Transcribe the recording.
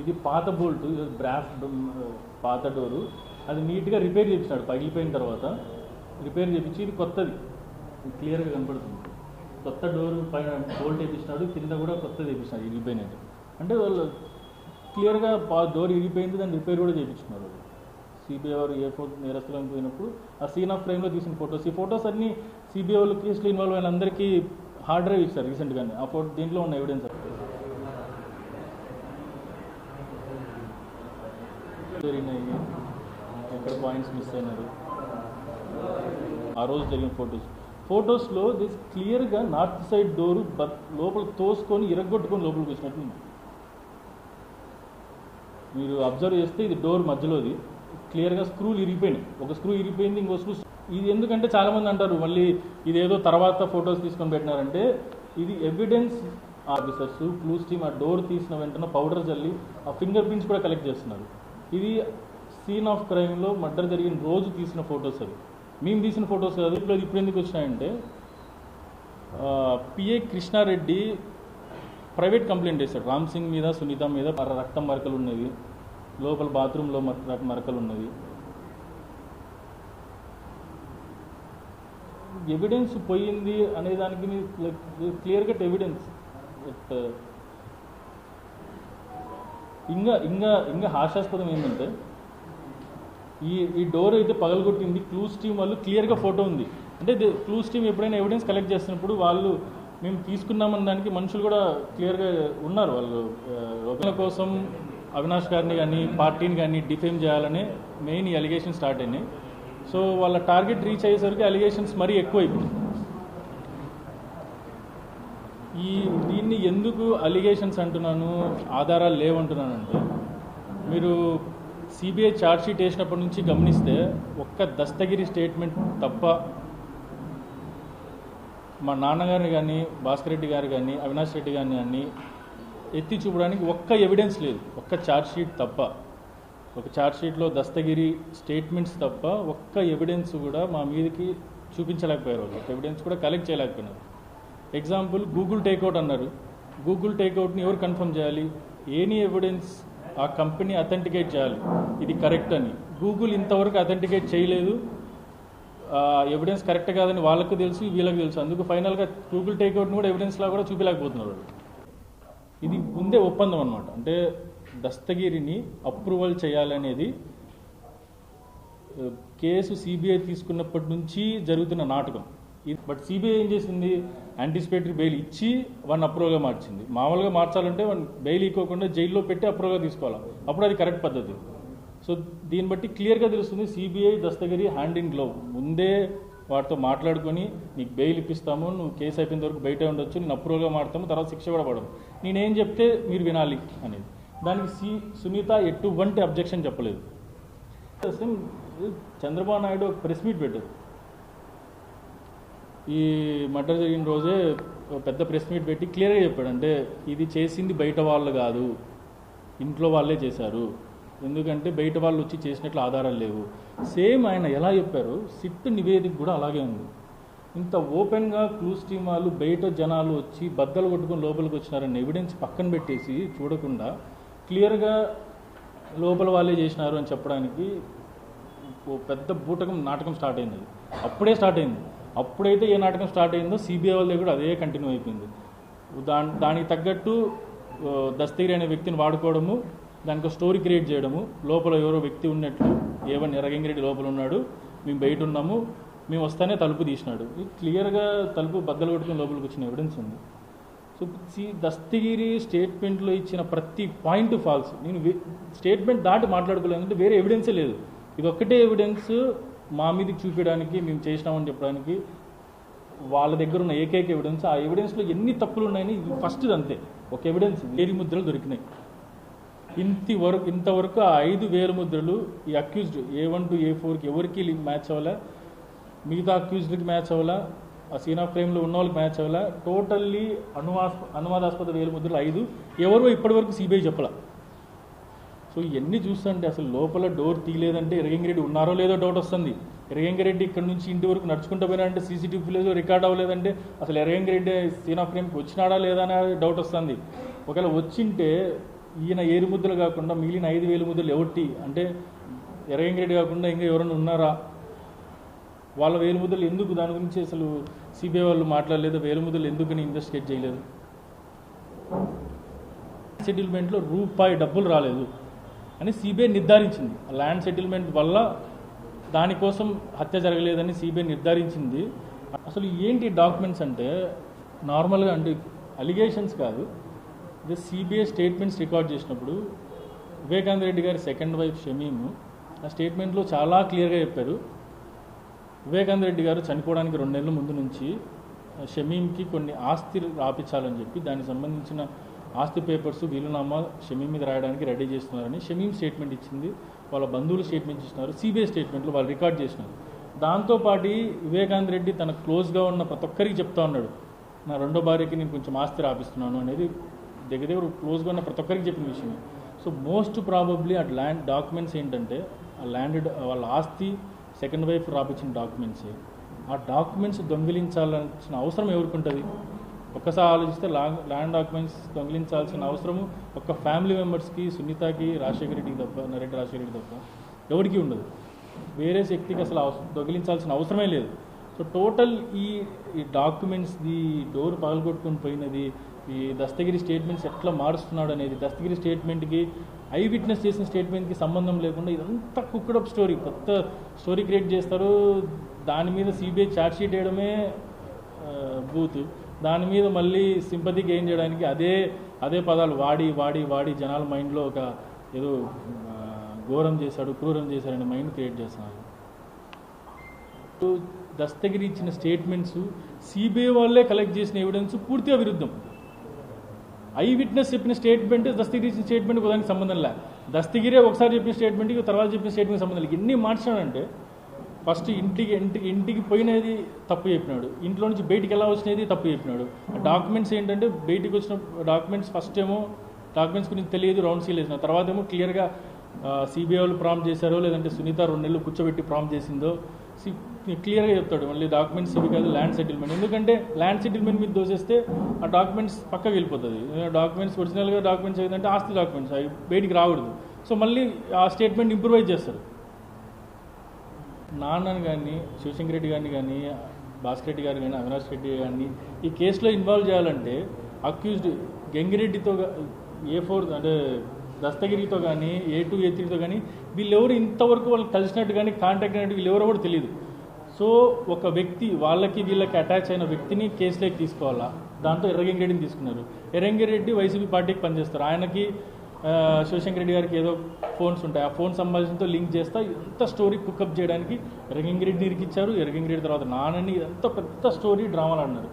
ఇది పాత bolt, brass పాత డోరు, అది నీట్గా రిపేర్ చేయించాడు. పగిలిపోయిన తర్వాత రిపేర్ చేయించి ఇది కొత్తది క్లియర్గా కనపడుతుంది. కొత్త డోరు పైన బోల్ట్ వేయించినాడు, కింద కూడా కొత్తది వేయించినాడు ఇరిగిపోయినట్టు. అంటే వాళ్ళు క్లియర్గా డోర్ ఇరిగిపోయింది, దాన్ని రిపేర్ కూడా చేయించుకున్నారు. సిబిఐ వారు ఎయిర్పోర్ట్ నేరస్తులకు పోయినప్పుడు ఆ సీన్ ఆఫ్ క్రైమ్లో తీసిన ఫొటోస్, ఈ ఫొటోస్ అన్నీ సిబిఐ వాళ్ళు కేసులో ఇన్వాల్వ్ అయిన అందరికీ హార్డ్ డ్రైవ్ ఇచ్చారు రీసెంట్గానే. ఆ ఫోటో దీంట్లో ఉన్న ఎవిడెన్స్ జరిగినాయి, ఎక్కడ పాయింట్స్ మిస్ అయినారు, ఆ రోజు జరిగిన ఫొటోస్లో దిస్ క్లియర్గా నార్త్ సైడ్ డోరు లోపల తోసుకొని ఇరగొట్టుకొని లోపలికి వచ్చినట్టు ఉంది. మీరు అబ్జర్వ్ చేస్తే ఇది డోర్ మధ్యలోది క్లియర్గా స్క్రూలు ఇరిగిపోయినాయి. ఒక స్క్రూ ఇరిగిపోయింది, ఇంకో స్క్రూ. ఇది ఎందుకంటే చాలామంది అంటారు మళ్ళీ ఇదేదో తర్వాత ఫొటోస్ తీసుకొని పెట్టినారంటే, ఇది ఎవిడెన్స్. ఆఫీసర్స్ క్లూస్ టీమ్ ఆ డోర్ తీసిన వెంటనే పౌడర్ చల్లి ఆ ఫింగర్ ప్రింట్స్ కూడా కలెక్ట్ చేస్తున్నారు. ఇది సీన్ ఆఫ్ క్రైమ్లో మర్డర్ జరిగిన రోజు తీసిన ఫొటోస్. అవి మేము తీసిన ఫొటోస్ కాదు. ఇప్పుడు ఎందుకు వచ్చినాయంటే, పిఏ కృష్ణారెడ్డి ప్రైవేట్ కంప్లైంట్ చేశాడు రామ్ సింగ్ మీద, సునీత మీద. రక్తం మరకలు ఉన్నవి, లోపల బాత్రూంలో మరకలు ఉన్నవి. ఎవిడెన్స్ పోయింది అనేదానికి క్లియర్ కట్ ఎవిడెన్స్. ఇంకా హాస్యాస్పదం ఏంటంటే, ఈ డోర్ అయితే పగలగొట్టింది క్లూస్ టీమ్ వాళ్ళు క్లియర్గా ఫోటో ఉంది. అంటే క్లూస్ టీమ్ ఎప్పుడైనా ఎవిడెన్స్ కలెక్ట్ చేస్తున్నప్పుడు వాళ్ళు మేము తీసుకున్నామన్న దానికి మనుషులు కూడా క్లియర్గా ఉన్నారు. వాళ్ళు ఒకరి కోసం అవినాష్ గారిని కానీ పార్టీని కానీ డిఫేమ్ చేయాలని మెయిన్ ఈ అలిగేషన్ స్టార్ట్ అయినాయి. సో వాళ్ళ టార్గెట్ రీచ్ అయ్యేసరికి అలిగేషన్స్ మరీ ఎక్కువైపోయింది. దీన్ని ఎందుకు అలిగేషన్స్ అంటున్నాను, ఆధారాలు లేవంటున్నానంటే, మీరు సిబిఐ ఛార్జ్షీట్ వేసినప్పటి నుంచి గమనిస్తే ఒక్క దస్తగిరి స్టేట్మెంట్ తప్ప మా నాన్నగారిని కానీ, భాస్కర్ రెడ్డి గారు కానీ, అవినాష్ రెడ్డి గారిని కానీ ఎత్తి చూపడానికి ఒక్క ఎవిడెన్స్ లేదు. ఒక్క ఛార్జ్షీట్ తప్ప, ఒక ఛార్జ్షీట్లో దస్తగిరి స్టేట్మెంట్స్ తప్ప ఒక్క ఎవిడెన్స్ కూడా మా మీదకి చూపించలేకపోయారు. ఒక ఎవిడెన్స్ కూడా కలెక్ట్ చేయలేకపోయినారు. ఎగ్జాంపుల్, గూగుల్ టేక్అవుట్ అన్నారు. గూగుల్ టేక్అవుట్ని ఎవరు కన్ఫర్మ్ చేయాలి? ఎనీ ఎవిడెన్స్ ఆ కంపెనీ అథెంటికేట్ చేయాలి ఇది కరెక్ట్ అని. గూగుల్ ఇంతవరకు అథెంటికేట్ చేయలేదు. ఎవిడెన్స్ కరెక్ట్ కాదని వాళ్ళకు తెలుసు, వీళ్ళకి తెలుసు. అందుకు ఫైనల్గా గూగుల్ టేక్అవుట్ని కూడా ఎవిడెన్స్లా కూడా చూపించలేకపోతున్నారు. ఇది ముందే ఒప్పందం అనమాట. అంటే దస్తగిరిని అప్రూవల్ చేయాలనేది కేసు సిబిఐ తీసుకున్నప్పటి నుంచి జరుగుతున్న నాటకం. బట్ సిబిఐ ఏం చేసింది? యాంటిసిపేటరీ బెయిల్ ఇచ్చి వన్ అప్రూవల్గా మార్చింది. మామూలుగా మార్చాలంటే వన్ బెయిల్ ఇవ్వకుండా జైల్లో పెట్టి అప్రూవల్గా తీసుకోవాలి. అప్పుడు అది కరెక్ట్ పద్ధతి. సో దీన్ని బట్టి క్లియర్గా తెలుస్తుంది CBI Dastagiri hand in glove. ముందే వాటితో మాట్లాడుకొని నీకు బెయిల్ ఇప్పిస్తాము, నువ్వు కేసు అయిపోయిన వరకు బయట ఉండొచ్చు, నేను అప్రూవల్గా మారుతాము, తర్వాత శిక్ష కూడా పడము, నేనేం చెప్తే మీరు వినాలి అనేది. దానికి సునీత ఎటువంటి అబ్జెక్షన్ చెప్పలేదు. చంద్రబాబు నాయుడు ఒక ప్రెస్ మీట్ పెట్టారు. ఈ మర్డర్ జరిగిన రోజే పెద్ద ప్రెస్ మీట్ పెట్టి క్లియర్గా చెప్పాడు. అంటే ఇది చేసింది బయట వాళ్ళు కాదు, ఇంట్లో వాళ్ళే చేశారు. ఎందుకంటే బయట వాళ్ళు వచ్చి చేసినట్లు ఆధారాలు లేవు. సేమ్ ఆయన ఎలా చెప్పారు, సిట్ నివేదిక కూడా అలాగే ఉంది. ఇంత ఓపెన్గా క్లూస్ టీమ్ వాళ్ళు బయట జనాలు వచ్చి బద్దలు కొట్టుకొని లోపలికి వచ్చినారని ఎవిడెన్స్ పక్కన పెట్టేసి చూడకుండా క్లియర్గా లోపల వాళ్ళే చేసినారు అని చెప్పడానికి పెద్ద బూటకం నాటకం స్టార్ట్ అయింది. అప్పుడే స్టార్ట్ అయింది. అప్పుడైతే ఏ నాటకం స్టార్ట్ అయిందో సిబిఐ వాళ్ళ కూడా అదే కంటిన్యూ అయిపోయింది. దానికి తగ్గట్టు దస్తగిరి అనే వ్యక్తిని వాడుకోవడము, దానికి స్టోరీ క్రియేట్ చేయడము, లోపల ఎవరో వ్యక్తి ఉన్నట్లు, ఏవన్ ఎర్రగంగిరెడ్డి లోపల ఉన్నాడు, మేము బయట ఉన్నాము, మేము వస్తానే తలుపు తీసినాడు. క్లియర్గా తలుపు బద్దలు కొట్టుకుని లోపలికి వచ్చిన ఎవిడెన్స్ ఉంది. సో దస్తగిరి స్టేట్మెంట్లో ఇచ్చిన ప్రతి పాయింట్ ఫాల్స్. నేను స్టేట్మెంట్ దాటి మాట్లాడుకోలేదు, అంటే వేరే ఎవిడెన్సే లేదు. ఇది ఒక్కటే ఎవిడెన్స్ మా మీదకి చూపించడానికి, మేము చేసినామని చెప్పడానికి వాళ్ళ దగ్గర ఉన్న ఏకైక ఎవిడెన్స్. ఆ ఎవిడెన్స్లో ఎన్ని తప్పులు ఉన్నాయని ఫస్ట్ అంతే ఒక ఎవిడెన్స్. వేలి ముద్రలు దొరికినాయి. ఇంతవరకు ఆ 5 వేల ముద్రలు ఈ అక్యూజ్డ్ A1 to A4కి ఎవరికి మ్యాచ్ అవ్వాలా, మిగతా అక్యూజ్డ్కి మ్యాచ్ అవ్వాలా, ఆ సీన్ ఆఫ్ క్రైమ్లో ఉన్న వాళ్ళకి మ్యాచ్ అవ్వాలా. టోటల్లీ అనుమానాస్పద వేల ముద్రలు 5 ఎవరో ఇప్పటివరకు సిబిఐ చెప్పాల. సో ఇవన్నీ చూస్తుంటే అసలు లోపల డోర్ తీయలేదంటే ఎర్రగంగిరెడ్డి ఉన్నారో లేదో డౌట్ వస్తుంది. ఎర్రగంగిరెడ్డి ఇక్కడ నుంచి ఇంటి వరకు నడుచుకుంటూ పోయినాడంటే సీసీటీవీ ఫుటేజ్ రికార్డ్ అవ్వలేదంటే అసలు ఎర్రగంగిరెడ్డి సీన్ ఆఫ్ క్రైమ్కి వచ్చినాడా లేదా అనే డౌట్ వస్తుంది. ఒకవేళ వచ్చింటే ఈయన 7 ముద్దలు కాకుండా మిగిలిన 5,000 ముద్దలు ఎవటి అంటే ఎర్రంగిరెడ్డి కాకుండా ఇంకా ఎవరైనా ఉన్నారా, వాళ్ళ 1,000 ముద్దలు ఎందుకు, దాని గురించి అసలు సిబిఐ వాళ్ళు మాట్లాడలేదు, 1,000 ముద్దలు ఎందుకని ఇన్వెస్టిగేట్ చేయలేదు. సెటిల్మెంట్లో రూపాయి డబ్బులు రాలేదు అని సిబిఐ నిర్ధారించింది. ల్యాండ్ సెటిల్మెంట్ వల్ల దానికోసం హత్య జరగలేదని సిబిఐ నిర్ధారించింది. అసలు ఏంటి డాక్యుమెంట్స్ అంటే నార్మల్గా అంటే అలిగేషన్స్ కాదు, ఇది సిబిఐ స్టేట్మెంట్స్ రికార్డ్ చేసినప్పుడు వివేకానంద రెడ్డి గారి సెకండ్ వైఫ్ షమీము ఆ స్టేట్మెంట్లో చాలా క్లియర్గా చెప్పారు. వివేకానంద రెడ్డి గారు చనిపోవడానికి 2 నెలల ముందు నుంచి షమీమ్కి కొన్ని ఆస్తి రాపించాలని చెప్పి దానికి సంబంధించిన ఆస్తి పేపర్స్ వీలునామా షమీమ్ మీద రాయడానికి రెడీ చేస్తున్నారని షమీమ్ స్టేట్మెంట్ ఇచ్చింది, వాళ్ళ బంధువులు స్టేట్మెంట్ ఇచ్చినారు, సిబిఐ స్టేట్మెంట్లు వాళ్ళు రికార్డ్ చేసినారు. దాంతోపాటు వివేకానంద రెడ్డి తన క్లోజ్గా ఉన్న ప్రతి ఒక్కరికి చెప్తా ఉన్నాడు, నా రెండో భార్యకి నేను కొంచెం ఆస్తి రాపిస్తున్నాను అనేది దగ్గర దగ్గర క్లోజ్గా ఉన్న ప్రతి ఒక్కరికి చెప్పిన విషయమే. సో మోస్ట్ ప్రాబబ్లీ ఆ ల్యాండ్ డాక్యుమెంట్స్ ఏంటంటే ఆ ల్యాండ్ వాళ్ళ ఆస్తి సెకండ్ వైఫ్ రాపించిన డాక్యుమెంట్స్. ఆ డాక్యుమెంట్స్ దొంగిలించాల్సిన అవసరం ఎవరికి ఉంటుంది? ఒక్కసారి ఆలోచిస్తే ల్యాండ్ డాక్యుమెంట్స్ దొంగిలించాల్సిన అవసరము ఒక్క ఫ్యామిలీ మెంబర్స్కి, సునీతకి, రాజశేఖర రెడ్డికి తప్ప, నరెడ్డి రాజశేఖర రెడ్డి తప్ప ఎవరికి ఉండదు. వేరే శక్తికి అసలు దొంగిలించాల్సిన అవసరమే లేదు. సో టోటల్ ఈ డాక్యుమెంట్స్ది డోర్ పగలగొట్టుకొని పోయినది, ఈ దస్తగిరి స్టేట్మెంట్స్ ఎట్లా మారుస్తున్నాడు అనేది, దస్తగిరి స్టేట్మెంట్కి ఐ విట్నెస్ చేసిన స్టేట్మెంట్కి సంబంధం లేకుండా ఇదంతా కుక్కడప్ స్టోరీ, కొత్త స్టోరీ క్రియేట్ చేస్తారు. దాని మీద సిబిఐ ఛార్జ్షీట్ వేయడమే బూత్, దాని మీద మళ్ళీ సింపతి గెయిన్ చేయడానికి అదే పదాలు వాడి వాడి వాడి జనాల మైండ్లో ఒక ఏదో ఘోరం చేశాడు, క్రూరం చేశాడని మైండ్ క్రియేట్ చేస్తున్నారు. దస్తగిరి ఇచ్చిన స్టేట్మెంట్స్ సిబిఐ వాళ్ళే కలెక్ట్ చేసిన ఎవిడెన్స్ పూర్తిగా విరుద్ధం. ఐ విట్నెస్ చెప్పిన స్టేట్మెంట్ దస్తగిరి ఇచ్చిన స్టేట్మెంట్ దానికి సంబంధం లే. దస్తగిరే ఒకసారి చెప్పిన స్టేట్మెంట్కి తర్వాత చెప్పిన స్టేట్మెంట్ సంబంధం లేదు. ఎన్ని మార్చాడంటే ఫస్ట్ ఇంటికి పోయినది తప్పు చెప్పినాడు, ఇంట్లో నుంచి బయటికి ఎలా వచ్చినది తప్పు చెప్పినాడు. డాక్యుమెంట్స్ ఏంటంటే బయటికి వచ్చిన డాక్యుమెంట్స్ ఫస్ట్ ఏమో డాక్యుమెంట్స్ గురించి తెలియదు, రౌండ్ సీల్ వేసిన తర్వాత ఏమో క్లియర్గా సిబిఐ వాళ్ళు ప్రాంప్ట్ చేశారో లేదంటే సునీత 2 నెలలు కూర్చోబెట్టి ప్రాంప్ట్ చేసిందో క్లియర్గా చెప్తాడు. మళ్ళీ డాక్యుమెంట్స్ ఇవి కాదు, ల్యాండ్ సెటిల్మెంట్. ఎందుకంటే ల్యాండ్ సెటిల్మెంట్ మీద దోసేస్తే ఆ డాక్యుమెంట్స్ పక్కకి వెళ్ళిపోతుంది. డాక్యుమెంట్స్ ఒరిజినల్గా డాక్యుమెంట్స్ ఏదంటే ఆస్తి డాక్యుమెంట్స్ అవి బయటికి రాకూడదు. సో మళ్ళీ ఆ స్టేట్మెంట్ ఇంప్రూవైజ్ చేస్తారు. నాన్నని కానీ, శివశంకర్ రెడ్డి గారిని కానీ, భాస్కర్ రెడ్డి గారు కానీ, అవినాష్ రెడ్డి గారిని ఈ కేసులో ఇన్వాల్వ్ చేయాలంటే అక్యూజ్డ్ గంగిరెడ్డితో A4 అంటే దస్తగిరితో కానీ, A2, A3తో కానీ వీళ్ళెవరు ఇంతవరకు వాళ్ళు కలిసినట్టు కానీ కాంటాక్ట్ అయినట్టు వీళ్ళెవరో కూడా తెలియదు. సో ఒక వ్యక్తి వీళ్ళకి అటాచ్ అయిన వ్యక్తిని కేసులోకి తీసుకోవాలా, దాంతో ఎర్రగంగిరెడ్డిని తీసుకున్నారు. ఎర్రంగిరెడ్డి వైసీపీ పార్టీకి పనిచేస్తారు. ఆయనకి శివశంకర్ రెడ్డి గారికి ఏదో ఫోన్స్ ఉంటాయి, ఆ ఫోన్ సంబంధించినతో లింక్ చేస్తా ఇంత స్టోరీ కుకప్ చేయడానికి ఎర్రగంగిరెడ్డిని ఇరికిచ్చారు. ఎర్రగంగిరెడ్డి తర్వాత నాన్నని, ఇదంతా పెద్ద స్టోరీ డ్రామాలు అన్నారు.